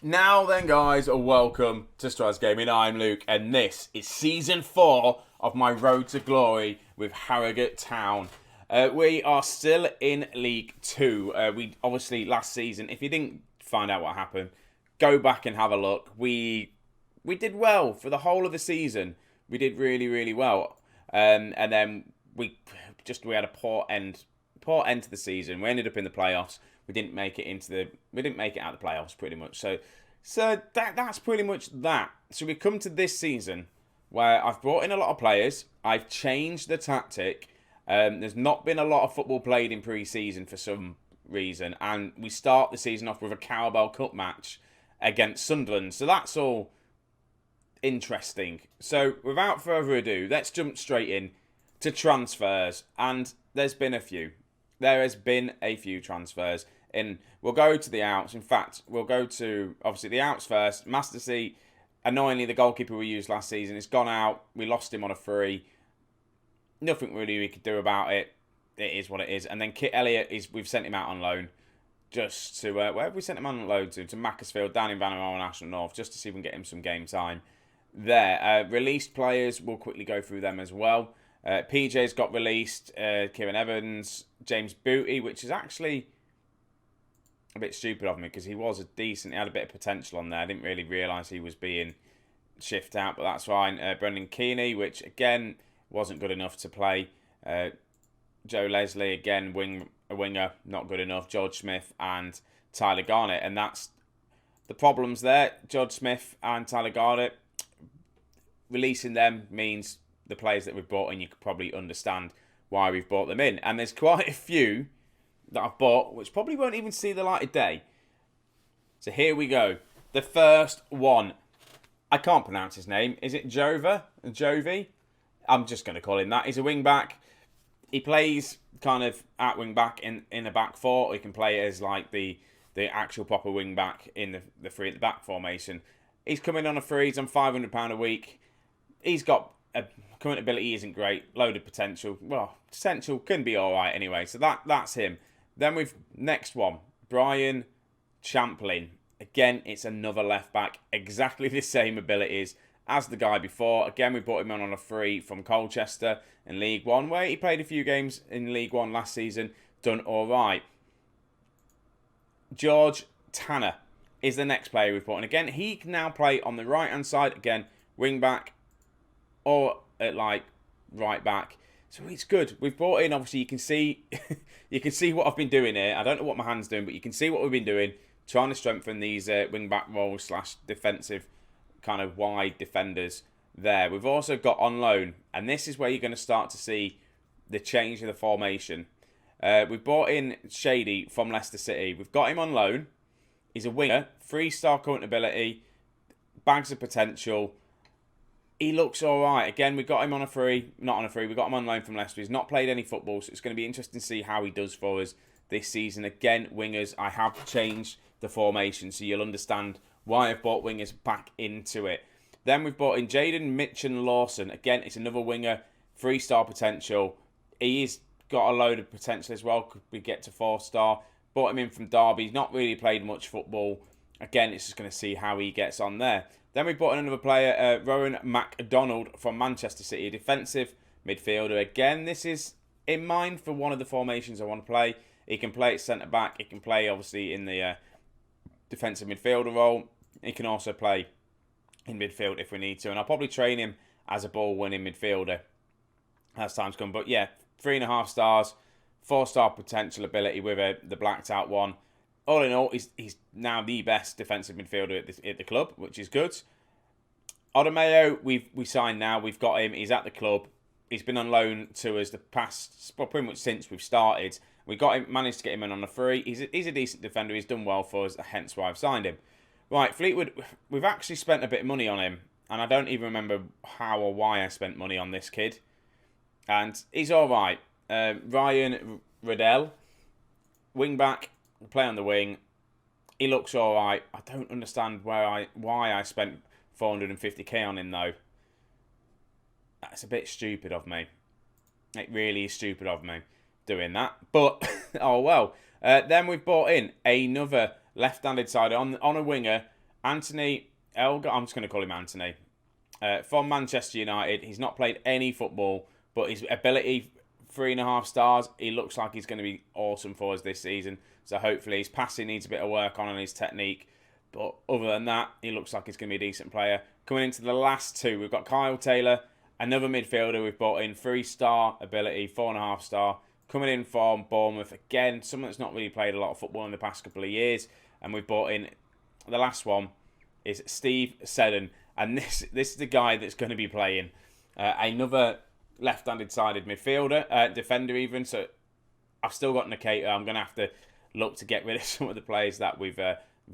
Now then, guys, welcome to Strasz Gaming. I'm Luke, and this is Season 4 of my Road to Glory with Harrogate Town. We are still in League 2. We obviously, last season, if you didn't find out what happened, go back and have a look. We did well for the whole of the season. We did really, really well. And then we had a poor end to the season. We ended up in the playoffs. We didn't make it out of the playoffs pretty much. So that's pretty much that. So we come to this season where I've brought in a lot of players. I've changed the tactic. There's not been a lot of football played in pre-season for some reason, and we start the season off with a Carabao Cup match against Sunderland. So that's all interesting. So without further ado, let's jump straight in to transfers, and there's been a few. There has been a few transfers. We'll go to the outs. In fact, we'll go to, obviously, the outs first. Master C, annoyingly, the goalkeeper we used last season, has gone out. We lost him on a free. Nothing really we could do about it. It is what it is. And then Kit Elliott, we've sent him out on loan. Just to, where have we sent him on loan to? To Macclesfield, down in Vanarama National North, just to see if we can get him some game time there. Released players, we'll quickly go through them as well. PJ's got released. Kieran Evans, James Booty, which is actually a bit stupid of me because he was he had a bit of potential on there. I didn't really realise he was being shifted out, but that's fine. Brendan Keeney, which again wasn't good enough to play. Joe Leslie, again, a winger, not good enough. George Smith and Tyler Garnett, and that's the problems there. George Smith and Tyler Garnett, releasing them means the players that we've brought in, you could probably understand why we've brought them in. And there's quite a few that I've bought, which probably won't even see the light of day. So here we go. The first one. I can't pronounce his name. Is it Jovi? I'm just going to call him that. He's a wing-back. He plays kind of at wing-back in a back four. Or he can play as like the actual proper wing-back in the free at the back formation. He's coming on a free. He's on £500 a week. He's got current ability isn't great. Load of potential. Well, potential can be all right anyway. So that's him. Then we've next one, Brian Champlin. Again, it's another left back. Exactly the same abilities as the guy before. Again, we brought him on a free from Colchester in League One, where he played a few games in League One last season. Done all right. George Tanner is the next player we've brought in. Again, he can now play on the right-hand side. Again, wing back or at like right back. So it's good. We've brought in, obviously, you can see what I've been doing here. I don't know what my hand's doing, but you can see what we've been doing, trying to strengthen these wing-back roles / defensive kind of wide defenders there. We've also got on loan, and this is where you're going to start to see the change of the formation. We've brought in Shady from Leicester City. We've got him on loan. He's a winger, 3-star current ability, bags of potential. He looks all right. Again, we got him on a free. Not on a free. We got him on loan from Leicester. He's not played any football, so it's going to be interesting to see how he does for us this season. Again, wingers, I have changed the formation, so you'll understand why I've brought wingers back into it. Then we've brought in Jaden Mitchin-Lawson. Again, it's another winger, 3-star potential. He's got a load of potential as well. Could we get to 4-star? Brought him in from Derby. He's not really played much football. Again, it's just going to see how he gets on there. Then we brought in another player, Rowan MacDonald from Manchester City, a defensive midfielder. Again, this is in mind for one of the formations I want to play. He can play at centre-back. He can play, obviously, in the defensive midfielder role. He can also play in midfield if we need to. And I'll probably train him as a ball-winning midfielder as time's come. But yeah, 3.5 stars, 4-star potential ability with the blacked-out one. All in all, he's now the best defensive midfielder at the club, which is good. Odemeo, we signed now. We've got him. He's at the club. He's been on loan to us the past, well, pretty much since we've started. We got him, managed to get him in on a free. He's a decent defender. He's done well for us, hence why I've signed him. Right, Fleetwood, we've actually spent a bit of money on him, and I don't even remember how or why I spent money on this kid. And he's all right. Ryan Riddell, wing back. Play on the wing. He looks all right. I don't understand why I spent 450k on him though. That's a bit stupid of me. It really is stupid of me doing that. But oh well. Then we've brought in another left-handed side on a winger Anthony Elgar, I'm just going to call him Anthony, from Manchester United. He's not played any football, but his ability, 3.5 stars. He looks like he's going to be awesome for us this season. So hopefully his passing needs a bit of work on and his technique. But other than that, he looks like he's going to be a decent player. Coming into the last two, we've got Kyle Taylor, another midfielder we've brought in, 3-star ability, 4.5 star. Coming in from Bournemouth, again, someone that's not really played a lot of football in the past couple of years. And we've brought in, the last one is Steve Seddon. And this is the guy that's going to be playing another left-handed sided midfielder, defender even. So I've still got Nikita. I'm going to have to look to get rid of some of the players that we've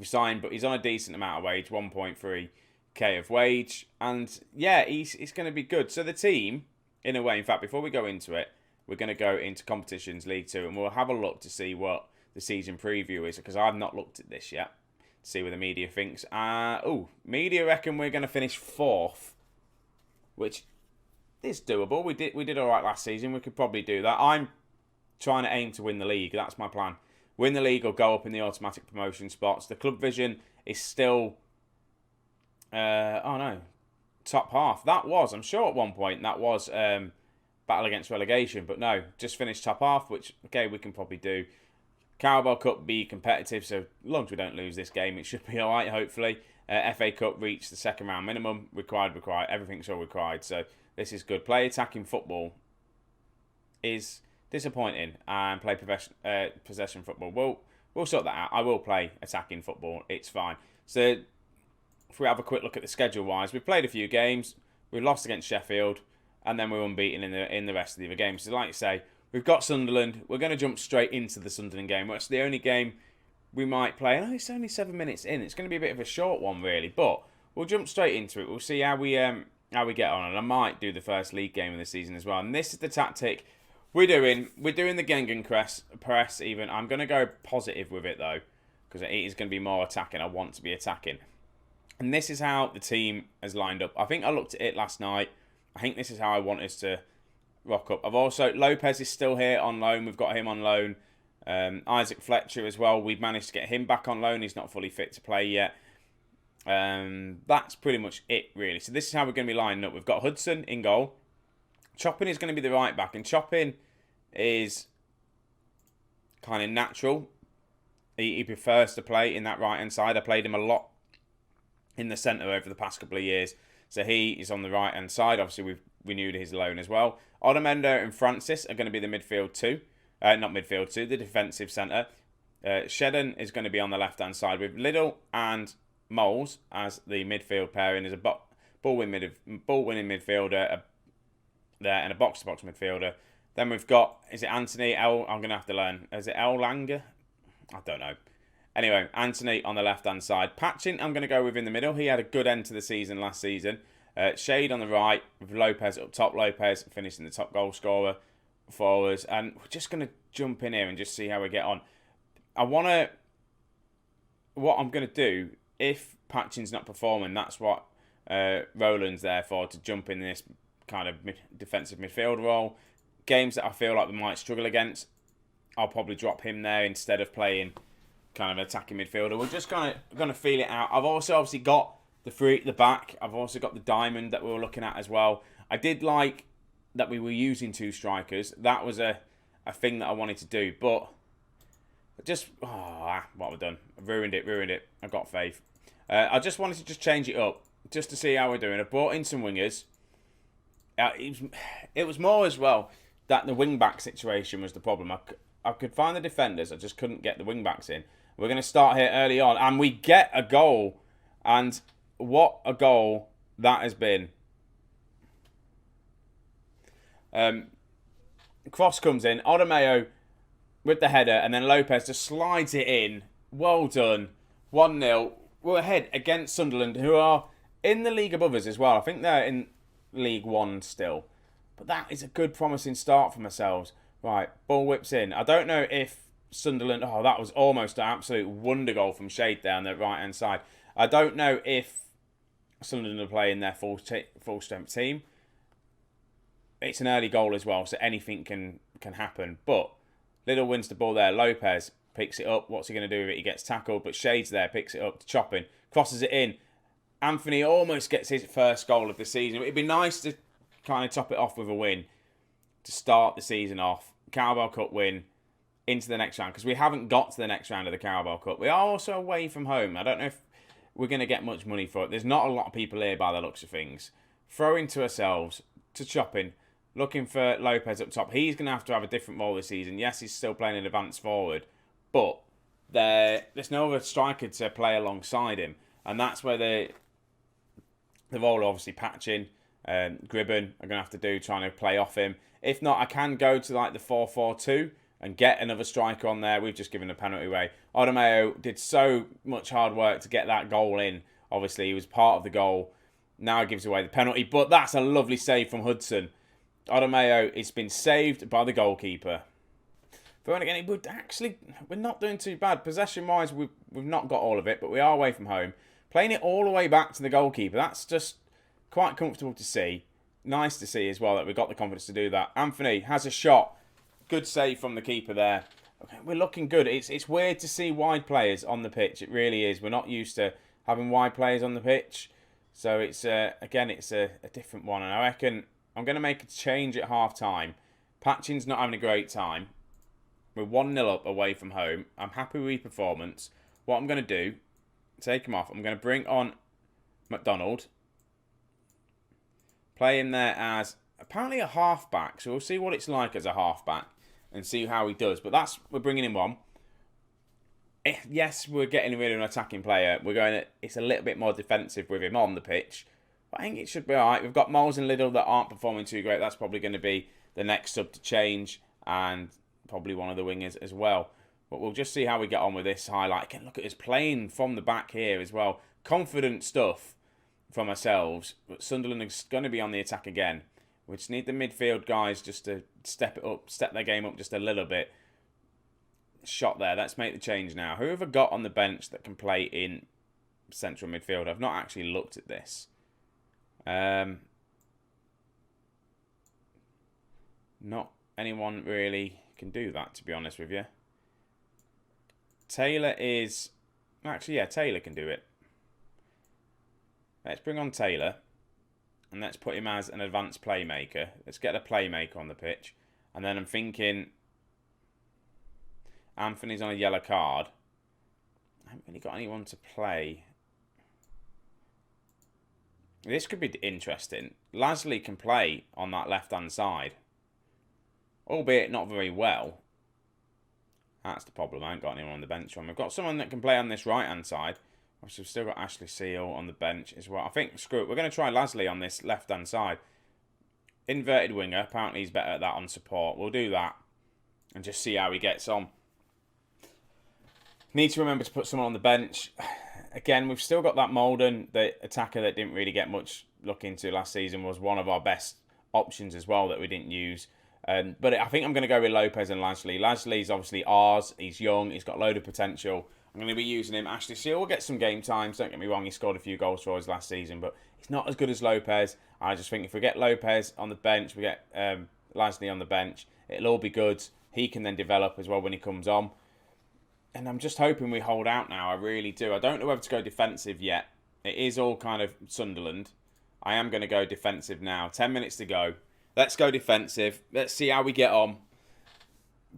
signed. But he's on a decent amount of wage, 1.3k of wage. And yeah, he's going to be good. So the team, in a way, in fact, before we go into it, we're going to go into competitions, League 2, and we'll have a look to see what the season preview is, because I've not looked at this yet, to see what the media thinks. Media reckon we're going to finish 4th, which is doable. We did all right last season. We could probably do that. I'm trying to aim to win the league. That's my plan. Win the league or go up in the automatic promotion spots. The club vision is still, top half. That was, I'm sure at one point, that was battle against relegation, but no, just finished top half, which, okay, we can probably do. Carabao Cup be competitive, so as long as we don't lose this game, it should be alright, hopefully. FA Cup reached the second round minimum, required, everything's all required, so this is good. Play attacking football is disappointing, and play possession football. We'll sort that out. I will play attacking football, it's fine. So, if we have a quick look at the schedule-wise, we've played a few games, we've lost against Sheffield, and then we're unbeaten in the rest of the other games. So like you say, we've got Sunderland. We're going to jump straight into the Sunderland game. That's the only game we might play. And it's only 7 minutes in. It's going to be a bit of a short one, really. But we'll jump straight into it. We'll see how we get on. And I might do the first league game of the season as well. And this is the tactic we're doing. We're doing the Gengen press even. I'm going to go positive with it, though, because it is going to be more attacking. I want to be attacking. And this is how the team has lined up. I think I looked at it last night. I think this is how I want us to rock up. Lopez is still here on loan. We've got him on loan. Isaac Fletcher as well. We've managed to get him back on loan. He's not fully fit to play yet. That's pretty much it, really. So this is how we're going to be lining up. We've got Hudson in goal. Choppin is going to be the right back. And Choppin is kind of natural. He prefers to play in that right-hand side. I played him a lot in the centre over the past couple of years. So he is on the right-hand side. Obviously, we've renewed his loan as well. Odamendo and Francis are going to be the midfield two. The defensive centre. Shedden is going to be on the left-hand side with Liddell and Moles as the midfield pairing. There's a ball-winning midfielder there and a box-to-box midfielder. Then we've got, is it Anthony L? I'm going to have to learn. Is it L Langer? I don't know. Anyway, Anthony on the left-hand side. Patchin, I'm going to go with in the middle. He had a good end to the season last season. Shade on the right with Lopez up top. Lopez finishing the top goal scorer for us. And we're just going to jump in here and just see how we get on. What I'm going to do, if Patchin's not performing, that's what Roland's there for, to jump in this kind of defensive midfield role. Games that I feel like we might struggle against, I'll probably drop him there instead of playing kind of attacking midfielder. We're just going to feel it out. I've also obviously got the three at the back. I've also got the diamond that we were looking at as well. I did like that we were using two strikers. That was a thing that I wanted to do, but just what have I done? I've ruined it. I've got faith. I just wanted to just change it up just to see how we're doing. I brought in some wingers. It was more as well that the wing back situation was the problem. I could find the defenders. I just couldn't get the wing backs in. We're going to start here early on. And we get a goal. And what a goal that has been. Cross comes in. Odameo with the header. And then Lopez just slides it in. Well done. 1-0. We're ahead against Sunderland, who are in the league above us as well. I think they're in League 1 still. But that is a good, promising start for ourselves. Right, ball whips in. I don't know if Sunderland... Oh, that was almost an absolute wonder goal from Shade down the right-hand side. I don't know if Sunderland are playing their full-strength team. It's an early goal as well, so anything can happen. But Little wins the ball there. Lopez picks it up. What's he going to do with it? He gets tackled, but Shade's there, picks it up to Choppin. crosses it in. Anthony almost gets his first goal of the season. It'd be nice to kind of top it off with a win to start the season off. Carabao Cup win into the next round, because we haven't got to the next round of the Carabao Cup. We are also away from home. I don't know if we're going to get much money for it. There's not a lot of people here by the looks of things. Throwing to ourselves, to chopping, looking for Lopez up top. He's going to have a different role this season. Yes, he's still playing an advanced forward, but there's no other striker to play alongside him. And that's where the role, obviously, Patchin, Gribben are going to have to do, trying to play off him. If not, I can go to like the 4-4-2 and get another striker on there. We've just given a penalty away. Odemeo did so much hard work to get that goal in. Obviously, he was part of the goal. Now he gives away the penalty, but that's a lovely save from Hudson. Odemeo, it's been saved by the goalkeeper. But again, we're not doing too bad. Possession-wise, we've not got all of it, but we are away from home. Playing it all the way back to the goalkeeper, that's just quite comfortable to see. Nice to see as well that we've got the confidence to do that. Anthony has a shot. Good save from the keeper there. Okay, we're looking good. It's weird to see wide players on the pitch. It really is. We're not used to having wide players on the pitch. So it's again, it's a different one. And I reckon I'm going to make a change at half-time. Patchin's not having a great time. We're 1-0 up away from home. I'm happy with his performance. What I'm going to do, take him off. I'm going to bring on McDonald. Play him there as apparently a half-back. So we'll see what it's like as a half-back and see how he does. But we're bringing him on. Yes, we're getting rid of an attacking player. It's a little bit more defensive with him on the pitch. But I think it should be alright. We've got Moles and Liddell that aren't performing too great. That's probably going to be the next sub to change. And probably one of the wingers as well. But we'll just see how we get on with this highlight. Again, look at us playing from the back here as well. Confident stuff from ourselves. But Sunderland is going to be on the attack again. We just need the midfield guys just to step their game up just a little bit. Shot there. Let's make the change now. Who have I got on the bench that can play in central midfield? I've not actually looked at this. Not anyone really can do that, to be honest with you. Taylor is... Actually, yeah, Taylor can do it. Let's bring on Taylor. And let's put him as an advanced playmaker. Let's get a playmaker on the pitch. And then I'm thinking... Anthony's on a yellow card. I haven't really got anyone to play. This could be interesting. Lasley can play on that left-hand side. Albeit not very well. That's the problem. I ain't got anyone on the bench from. We've got someone that can play on this right-hand side. We've still got Ashley Seal on the bench as well. I think, screw it. We're going to try Lasley on this left-hand side. Inverted winger. Apparently he's better at that on support. We'll do that. And just see how he gets on. Need to remember to put someone on the bench. Again, we've still got that Molden, the attacker that didn't really get much look into last season, was one of our best options as well that we didn't use. But I think I'm going to go with Lopez and Lasley. Lasley's obviously ours. He's young. He's got a load of potential. I'm going to be using him. Ashley Seal will get some game times. Don't get me wrong. He scored a few goals for us last season, but he's not as good as Lopez. I just think if we get Lopez on the bench, we get Lasley on the bench, it'll all be good. He can then develop as well when he comes on. And I'm just hoping we hold out now. I really do. I don't know whether to go defensive yet. It is all kind of Sunderland. I am going to go defensive now. 10 minutes to go. Let's go defensive. Let's see how we get on.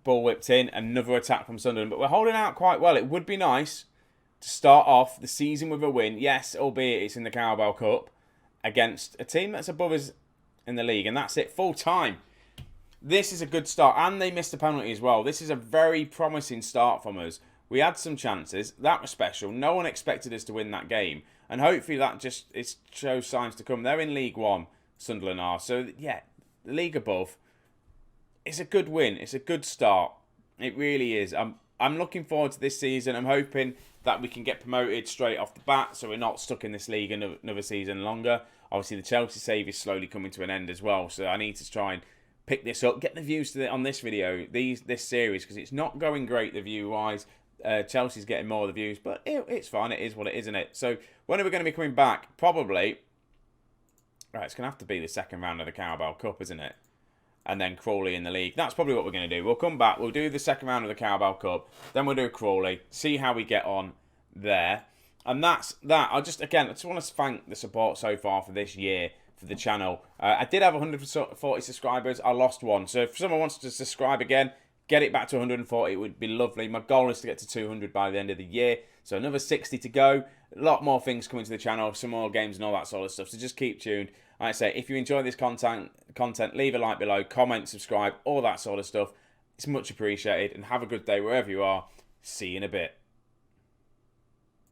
Ball whipped in. Another attack from Sunderland. But we're holding out quite well. It would be nice to start off the season with a win. Yes, albeit it's in the Carabao Cup. Against a team that's above us in the league. And that's it. Full time. This is a good start. And they missed a penalty as well. This is a very promising start from us. We had some chances. That was special. No one expected us to win that game. And hopefully that just shows signs to come. They're in League One, Sunderland are. So, yeah, the league above. It's a good win. It's a good start. It really is. I'm looking forward to this season. I'm hoping that we can get promoted straight off the bat so we're not stuck in this league another season longer. Obviously, the Chelsea save is slowly coming to an end as well. So I need to try and pick this up, get the views on this video, this series, because it's not going great the view-wise. Chelsea's getting more of the views, but it's fine. It is what it is, isn't it? So when are we going to be coming back? Probably. Right, it's going to have to be the second round of the Carabao Cup, isn't it? And then Crawley in the league. That's probably what we're going to do. We'll come back. We'll do the second round of the Carabao Cup. Then we'll do Crawley. See how we get on there. And that's that. I just want to thank the support so far for this year for the channel. I did have 140 subscribers. I lost one. So if someone wants to subscribe again, get it back to 140. It would be lovely. My goal is to get to 200 by the end of the year. So another 60 to go. A lot more things coming to the channel, some more games and all that sort of stuff. So just keep tuned. Like I say, if you enjoy this content, leave a like below, comment, subscribe, all that sort of stuff. It's much appreciated. And have a good day wherever you are. See you in a bit.